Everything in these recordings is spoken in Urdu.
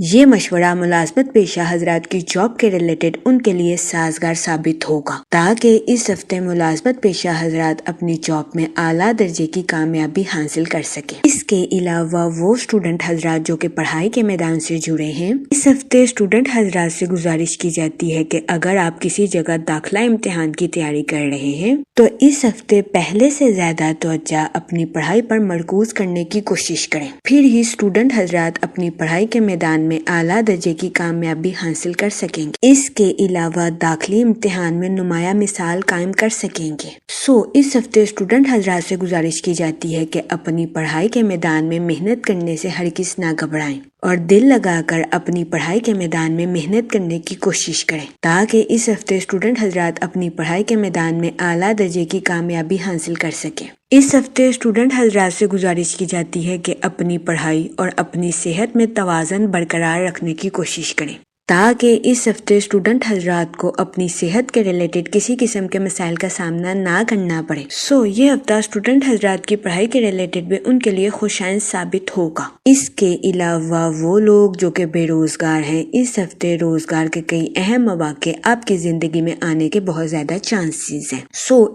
یہ مشورہ ملازمت پیشہ حضرات کی جاب کے ریلیٹڈ ان کے لیے سازگار ثابت ہوگا تاکہ اس ہفتے ملازمت پیشہ حضرات اپنی جاب میں اعلیٰ درجے کی کامیابی حاصل کر سکیں۔ اس کے علاوہ وہ اسٹوڈنٹ حضرات جو کہ پڑھائی کے میدان سے جڑے ہیں، اس ہفتے اسٹوڈنٹ حضرات سے گزارش کی جاتی ہے کہ اگر آپ کسی جگہ داخلہ امتحان کی تیاری کر رہے ہیں تو اس ہفتے پہلے سے زیادہ توجہ اپنی پڑھائی پر مرکوز کرنے کی کوشش کریں، پھر ہی اسٹوڈنٹ حضرات اپنی پڑھائی کے میدان میں اعلیٰ درجے کی کامیابی حاصل کر سکیں گے۔ اس کے علاوہ داخلی امتحان میں نمایاں مثال قائم کر سکیں گے۔ اس ہفتے اسٹوڈنٹ حضرات سے گزارش کی جاتی ہے کہ اپنی پڑھائی کے میدان میں محنت کرنے سے ہرگز نہ گھبرائیں اور دل لگا کر اپنی پڑھائی کے میدان میں محنت کرنے کی کوشش کریں تاکہ اس ہفتے اسٹوڈنٹ حضرات اپنی پڑھائی کے میدان میں اعلیٰ درجے کی کامیابی حاصل کر سکیں۔ اس ہفتے اسٹوڈنٹ حضرات سے گزارش کی جاتی ہے کہ اپنی پڑھائی اور اپنی صحت میں توازن برقرار رکھنے کی کوشش کریں تاکہ اس ہفتے اسٹوڈنٹ حضرات کو اپنی صحت کے ریلیٹڈ کسی قسم کے مسائل کا سامنا نہ کرنا پڑے۔ یہ ہفتہ اسٹوڈنٹ حضرات کی پڑھائی کے ریلیٹڈ بھی ان کے لیے خوشائن ثابت ہوگا۔ اس کے علاوہ وہ لوگ جو کہ بے روزگار ہیں، اس ہفتے روزگار کے کئی اہم مواقع آپ کی زندگی میں آنے کے بہت زیادہ چانسز ہیں۔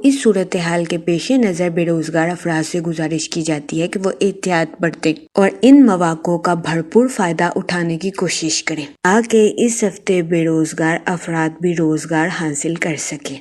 اس صورتحال کے پیش نظر بے روزگار افراد سے گزارش کی جاتی ہے کہ وہ احتیاط برتیں اور ان مواقع کا بھرپور فائدہ اٹھانے کی کوشش کریں تاکہ اس ہفتے بے روزگار افراد بھی روزگار حاصل کر سکیں۔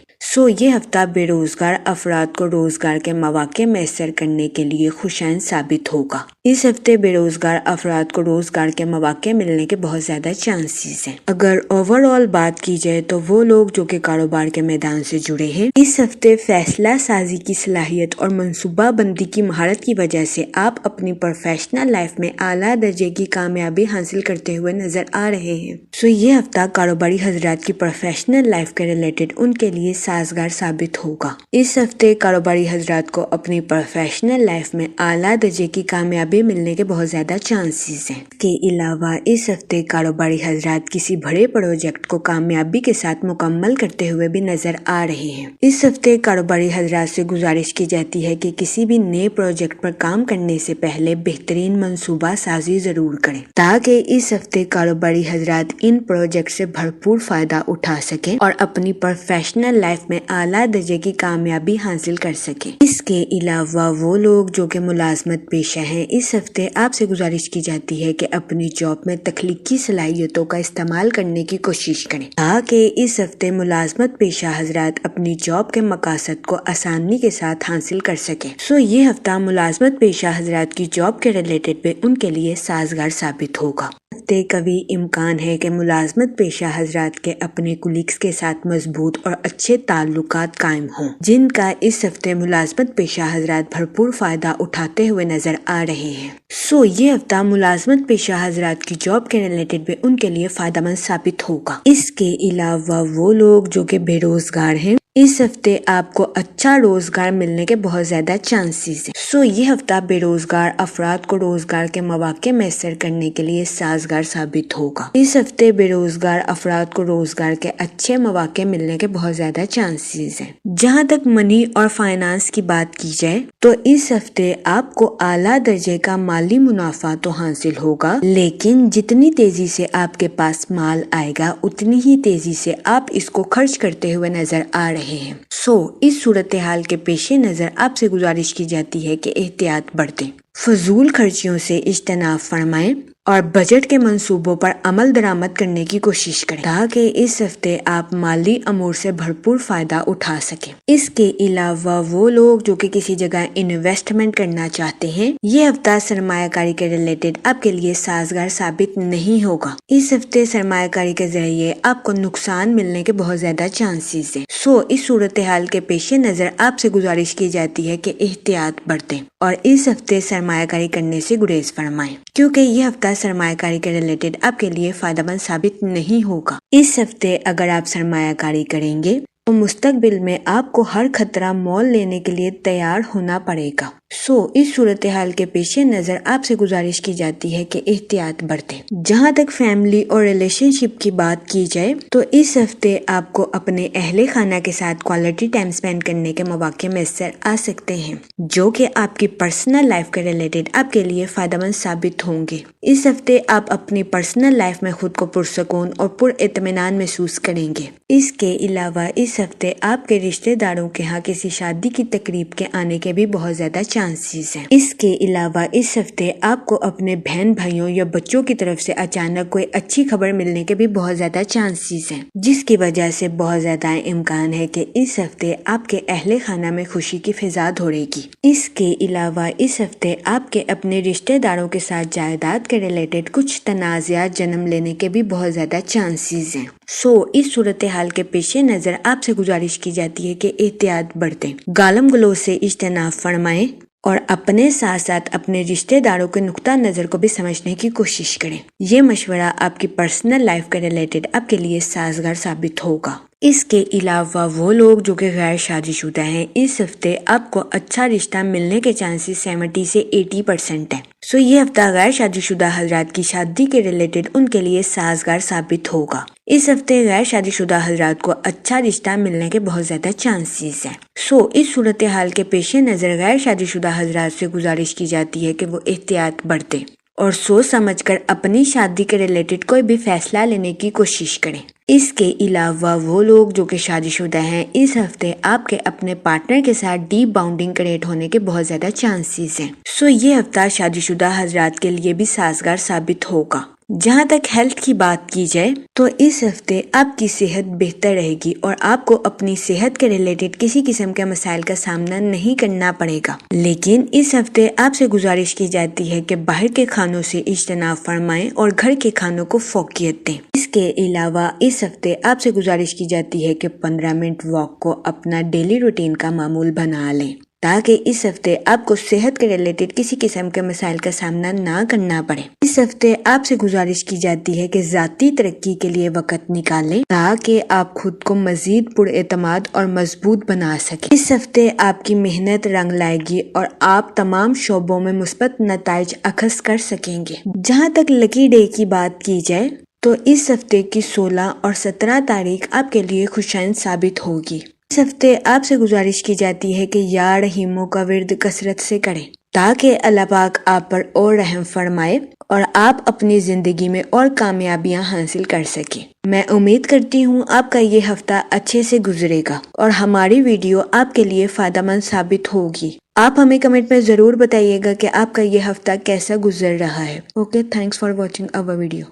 یہ ہفتہ بے روزگار افراد کو روزگار کے مواقع میسر کرنے کے لیے خوشائن ثابت ہوگا۔ اس ہفتے بے روزگار افراد کو روزگار کے مواقع ملنے کے بہت زیادہ چانسز ہیں۔ اگر اوور آل بات کی جائے تو وہ لوگ جو کہ کاروبار کے میدان سے جڑے ہیں، اس ہفتے فیصلہ سازی کی صلاحیت اور منصوبہ بندی کی مہارت کی وجہ سے آپ اپنی پروفیشنل لائف میں اعلیٰ درجے کی کامیابی حاصل کرتے ہوئے نظر آ رہے ہیں۔ یہ ہفتہ کاروباری حضرات کی پروفیشنل لائف کے ریلیٹڈ ان کے لیے سازگار ثابت ہوگا۔ اس ہفتے کاروباری حضرات کو اپنی پروفیشنل لائف میں اعلیٰ درجے کی کامیابی ملنے کے بہت زیادہ چانسز ہیں۔ اس کے علاوہ اس ہفتے کاروباری حضرات کسی بڑے پروجیکٹ کو کامیابی کے ساتھ مکمل کرتے ہوئے بھی نظر آ رہے ہیں۔ اس ہفتے کاروباری حضرات سے گزارش کی جاتی ہے کہ کسی بھی نئے پروجیکٹ پر کام کرنے سے پہلے بہترین منصوبہ سازی ضرور کریں تاکہ اس ہفتے کاروباری حضرات ان پروجیکٹ سے بھرپور فائدہ اٹھا سکیں اور اپنی پروفیشنل لائف میں اعلیٰ درجے کی کامیابی حاصل کر سکیں۔ اس کے علاوہ وہ لوگ جو کہ ملازمت پیشہ ہیں، اس ہفتے آپ سے گزارش کی جاتی ہے کہ اپنی جاب میں تخلیقی صلاحیتوں کا استعمال کرنے کی کوشش کریں تاکہ اس ہفتے ملازمت پیشہ حضرات اپنی جاب کے مقاصد کو آسانی کے ساتھ حاصل کر سکیں۔ یہ ہفتہ ملازمت پیشہ حضرات کی جاب کے ریلیٹڈ بھی ان کے لیے سازگار ثابت ہوگا۔ ہفتے کبھی امکان ہے کہ ملازمت پیشہ حضرات کے اپنے کولیگز کے ساتھ مضبوط اور اچھے تعلقات قائم ہوں، جن کا اس ہفتے ملازمت پیشہ حضرات بھرپور فائدہ اٹھاتے ہوئے نظر آ رہے ہیں۔ یہ ہفتہ ملازمت پیشہ حضرات کی جاب کے ریلیٹڈ بھی ان کے لیے فائدہ مند ثابت ہوگا۔ اس کے علاوہ وہ لوگ جو کہ بے روزگار ہیں، اس ہفتے آپ کو اچھا روزگار ملنے کے بہت زیادہ چانسز ہیں۔ یہ ہفتہ بے روزگار افراد کو روزگار کے مواقع میسر کرنے کے لیے سازگار ثابت ہوگا۔ اس ہفتے بے روزگار افراد کو روزگار کے اچھے مواقع ملنے کے بہت زیادہ چانسز ہیں۔ جہاں تک منی اور فائنانس کی بات کی جائے تو اس ہفتے آپ کو اعلیٰ درجے کا مالی منافع تو حاصل ہوگا، لیکن جتنی تیزی سے آپ کے پاس مال آئے گا اتنی ہی تیزی سے آپ اس کو خرچ کرتے ہوئے نظر آ رہے ہیں۔ اس صورتحال کے پیش نظر آپ سے گزارش کی جاتی ہے کہ احتیاط برتیں، فضول خرچیوں سے اجتناب فرمائیں اور بجٹ کے منصوبوں پر عمل درآمد کرنے کی کوشش کریں تاکہ اس ہفتے آپ مالی امور سے بھرپور فائدہ اٹھا سکیں۔ اس کے علاوہ وہ لوگ جو کہ کسی جگہ انویسٹمنٹ کرنا چاہتے ہیں، یہ ہفتہ سرمایہ کاری کے ریلیٹڈ آپ کے لیے سازگار ثابت نہیں ہوگا۔ اس ہفتے سرمایہ کاری کے ذریعے آپ کو نقصان ملنے کے بہت زیادہ چانسز ہیں۔ اس صورتحال کے پیش نظر آپ سے گزارش کی جاتی ہے کہ احتیاط برتیں اور اس ہفتے سرمایہ کاری کرنے سے گریز فرمائیں کیونکہ یہ ہفتہ سرمایہ کاری کے ریلیٹڈ آپ کے لیے فائدہ مند ثابت نہیں ہوگا۔ اس ہفتے اگر آپ سرمایہ کاری کریں گے تو تو مستقبل میں آپ کو ہر خطرہ مول لینے کے لیے تیار ہونا پڑے گا۔ اس صورتحال کے پیش نظر آپ سے گزارش کی جاتی ہے کہ احتیاط برتیں۔ جہاں تک فیملی اور ریلیشن شپ کی بات کی جائے تو اس ہفتے آپ کو اپنے اہل خانہ کے ساتھ کوالٹی ٹائم اسپینڈ کرنے کے مواقع میسر آ سکتے ہیں، جو کہ آپ کی پرسنل لائف کے ریلیٹڈ آپ کے لیے فائدہ مند ثابت ہوں گے۔ اس ہفتے آپ اپنی پرسنل لائف میں خود کو پرسکون اور پر اطمینان محسوس کریں گے۔ اس کے علاوہ اس ہفتے آپ کے رشتہ داروں کے ہاں کسی شادی کی تقریب کے آنے کے بھی بہت زیادہ چانسز ہیں۔ اس کے علاوہ اس ہفتے آپ کو اپنے بہن بھائیوں یا بچوں کی طرف سے اچانک کوئی اچھی خبر ملنے کے بھی بہت زیادہ چانسز ہیں، جس کی وجہ سے بہت زیادہ امکان ہے کہ اس ہفتے آپ کے اہل خانہ میں خوشی کی فضا دوڑے گی۔ اس کے علاوہ اس ہفتے آپ کے اپنے رشتہ داروں کے ساتھ جائیداد کے ریلیٹڈ کچھ تنازعات جنم لینے کے بھی بہت زیادہ چانسز ہیں۔ اس صورتحال کے پیش نظر آپ سے گزارش کی جاتی ہے کہ احتیاط برتیں، گالم گلوچ سے اجتناب فرمائیں اور اپنے ساتھ ساتھ اپنے رشتہ داروں کے نقطہ نظر کو بھی سمجھنے کی کوشش کریں۔ یہ مشورہ آپ کی پرسنل لائف کے ریلیٹڈ آپ کے لیے سازگار ثابت ہوگا۔ اس کے علاوہ وہ لوگ جو کہ غیر شادی شدہ ہیں، اس ہفتے آپ کو اچھا رشتہ ملنے کے چانسز 70 سے 80% ہیں۔ یہ ہفتہ غیر شادی شدہ حضرات کی شادی کے ریلیٹڈ ان کے لیے سازگار ثابت ہوگا۔ اس ہفتے غیر شادی شدہ حضرات کو اچھا رشتہ ملنے کے بہت زیادہ چانسز ہیں۔ اس صورتحال کے پیش نظر غیر شادی شدہ حضرات سے گزارش کی جاتی ہے کہ وہ احتیاط برتیں اور سوچ سمجھ کر اپنی شادی کے ریلیٹڈ کوئی بھی فیصلہ لینے کی کوشش کریں۔ اس کے علاوہ وہ لوگ جو کہ شادی شدہ ہیں، اس ہفتے آپ کے اپنے پارٹنر کے ساتھ ڈیپ باؤنڈنگ کریٹ ہونے کے بہت زیادہ چانسز ہیں۔ یہ ہفتہ شادی شدہ حضرات کے لیے بھی سازگار ثابت ہوگا۔ جہاں تک ہیلتھ کی بات کی جائے تو اس ہفتے آپ کی صحت بہتر رہے گی اور آپ کو اپنی صحت کے ریلیٹڈ کسی قسم کے مسائل کا سامنا نہیں کرنا پڑے گا، لیکن اس ہفتے آپ سے گزارش کی جاتی ہے کہ باہر کے کھانوں سے اجتناب فرمائیں اور گھر کے کھانوں کو فوقیت دیں۔ اس کے علاوہ اس ہفتے آپ سے گزارش کی جاتی ہے کہ 15 منٹ واک کو اپنا ڈیلی روٹین کا معمول بنا لیں تاکہ اس ہفتے آپ کو صحت کے ریلیٹڈ کسی قسم کے مسائل کا سامنا نہ کرنا پڑے۔ اس ہفتے آپ سے گزارش کی جاتی ہے کہ ذاتی ترقی کے لیے وقت نکالیں تاکہ آپ خود کو مزید پر اعتماد اور مضبوط بنا سکیں۔ اس ہفتے آپ کی محنت رنگ لائے گی اور آپ تمام شعبوں میں مثبت نتائج اخذ کر سکیں گے۔ جہاں تک لکی ڈے کی بات کی جائے تو اس ہفتے کی 16 اور 17 تاریخ آپ کے لیے خوشائند ثابت ہوگی۔ اس ہفتے آپ سے گزارش کی جاتی ہے کہ یا رحیموں کا ورد کثرت سے کریں تاکہ اللہ پاک آپ پر اور رحم فرمائے اور آپ اپنی زندگی میں اور کامیابیاں حاصل کر سکیں۔ میں امید کرتی ہوں آپ کا یہ ہفتہ اچھے سے گزرے گا اور ہماری ویڈیو آپ کے لیے فائدہ مند ثابت ہوگی۔ آپ ہمیں کمنٹ میں ضرور بتائیے گا کہ آپ کا یہ ہفتہ کیسا گزر رہا ہے۔ Okay, thanks for watching our video.